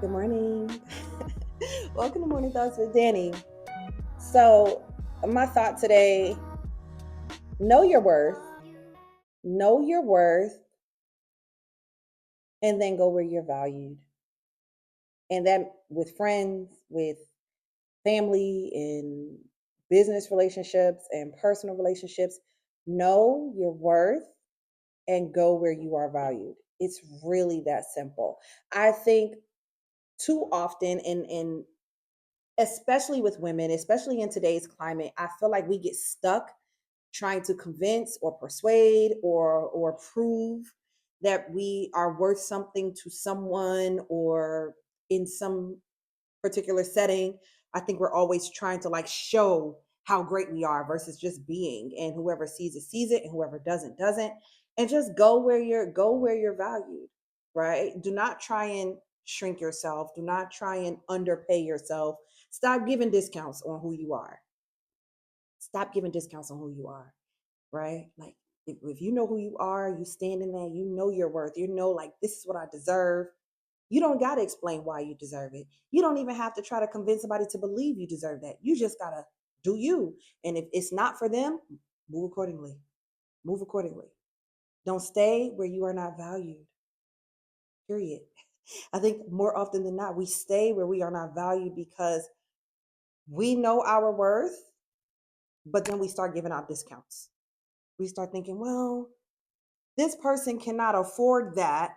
Good morning. Welcome to Morning Thoughts with Danny. So, my thought today, know your worth, know your worth, and then go where you're valued. And that with friends, with family, in business relationships, and personal relationships, know your worth and go where you are valued. It's really that simple. I think too often in especially with women, especially in today's climate, I feel like we get stuck trying to convince or persuade or prove that we are worth something to someone or in some particular setting. I think we're always trying to like show how great we are versus just being, and whoever sees it and whoever doesn't, and just go where you're valued, right? Do not try and shrink yourself, do not try and underpay yourself. Stop giving discounts on who you are. Stop giving discounts on who you are, right? Like if you know who you are, you stand in that, you know your worth, you know, like this is what I deserve. You don't got to explain why you deserve it. You don't even have to try to convince somebody to believe you deserve that. You just got to do you. And if it's not for them, move accordingly. Move accordingly. Don't stay where you are not valued, period. I think more often than not, we stay where we are not valued because we know our worth, but then we start giving out discounts. We start thinking, well, this person cannot afford that.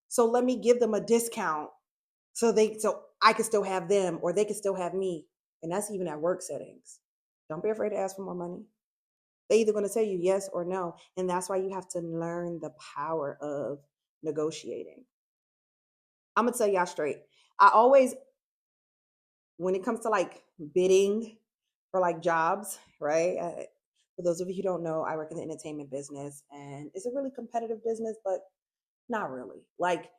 So let me give them a discount so I can still have them or they can still have me. And that's even at work settings. Don't be afraid to ask for more money. They're either going to tell you yes or no. And that's why you have to learn the power of negotiating. I'm going to tell y'all straight. I always, when it comes to like bidding for like jobs, right? For those of you who don't know, I work in the entertainment business and it's a really competitive business, but not really. Like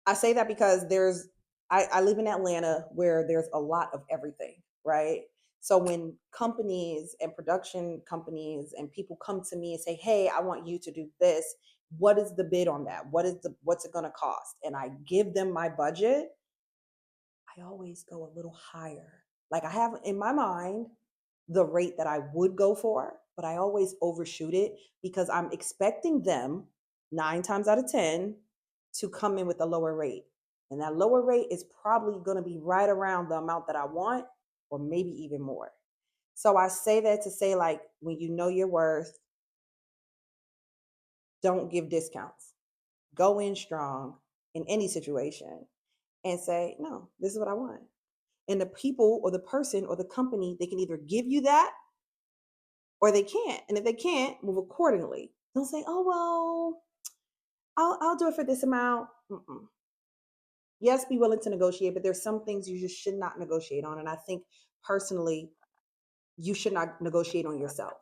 I say that because I live in Atlanta where there's a lot of everything, right? So when companies and production companies and people come to me and say, "Hey, I want you to do this. What is the bid on that? What's it going to cost?" And I give them my budget, I always go a little higher. Like I have in my mind the rate that I would go for, but I always overshoot it because I'm expecting them 9 times out of 10 to come in with a lower rate. And that lower rate is probably going to be right around the amount that I want or maybe even more. So I say that to say like when you know your worth, don't give discounts. Go in strong in any situation and say, "No, this is what I want." And the people or the person or the company, they can either give you that or they can't. And if they can't, move accordingly. Don't say, "Oh well, I'll do it for this amount." Mm-mm. Yes, be willing to negotiate, but there's some things you just should not negotiate on. And I think personally, you should not negotiate on yourself.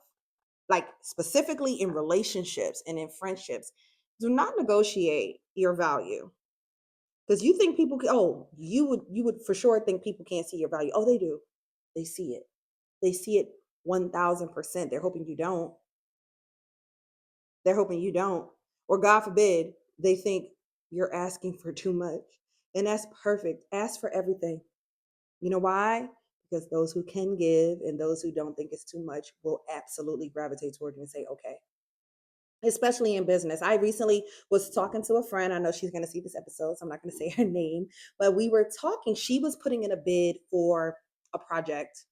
Like specifically in relationships and in friendships, do not negotiate your value. Because you think people, oh, you would for sure think people can't see your value. Oh, they do. They see it. They see it 1000%. They're hoping you don't. They're hoping you don't. Or God forbid, they think you're asking for too much. And that's perfect. Ask for everything. You know why? Because those who can give and those who don't think it's too much will absolutely gravitate toward you and say, okay. Especially in business. I recently was talking to a friend. I know she's going to see this episode, so I'm not going to say her name, but we were talking. She was putting in a bid for a project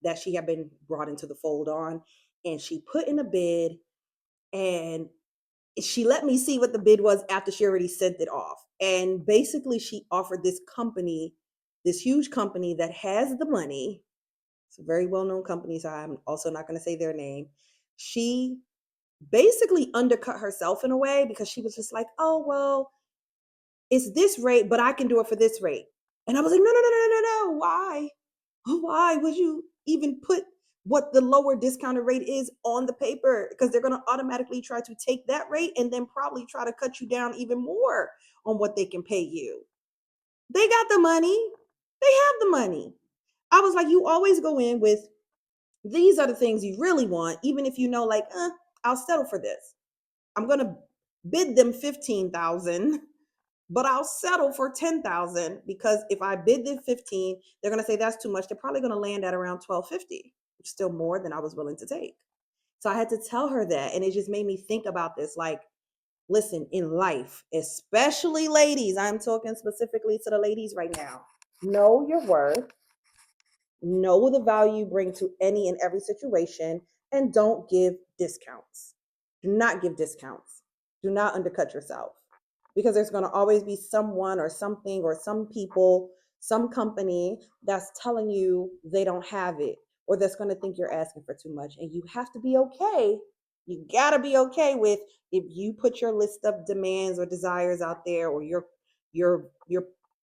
that she had been brought into the fold on. And she put in a bid and she let me see what the bid was after she already sent it off. And basically, she offered this company, this huge company that has the money. It's a very well known company, so I'm also not going to say their name. She basically undercut herself in a way because she was just like, "Oh, well, it's this rate, but I can do it for this rate." And I was like, "No, no, no, no, no, no. Why? Why would you even put what the lower discounted rate is on the paper? Because they're going to automatically try to take that rate and then probably try to cut you down even more on what they can pay you. They got the money. They have the money." I was like, you always go in with these are the things you really want, even if you know, like, I'll settle for this. I'm going to bid them 15,000 but I'll settle for 10,000 because if I bid the 15, they're going to say that's too much. They're probably going to land at around 1250, which is still more than I was willing to take. So I had to tell her that. And it just made me think about this. Like, listen, in life, especially ladies, I'm talking specifically to the ladies right now. Know your worth, know the value you bring to any and every situation, and don't give discounts. Do not give discounts. Do not undercut yourself because there's going to always be someone or something or some people, some company that's telling you they don't have it or that's going to think you're asking for too much. And you have to be okay. You got to be okay with if you put your list of demands or desires out there or your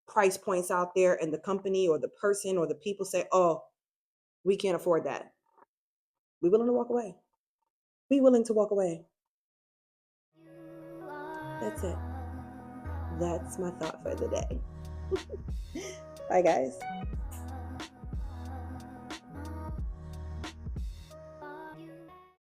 price points out there and the company or the person or the people say, "Oh, we can't afford that." Be willing to walk away. Be willing to walk away. That's it. That's my thought for the day. Bye, guys.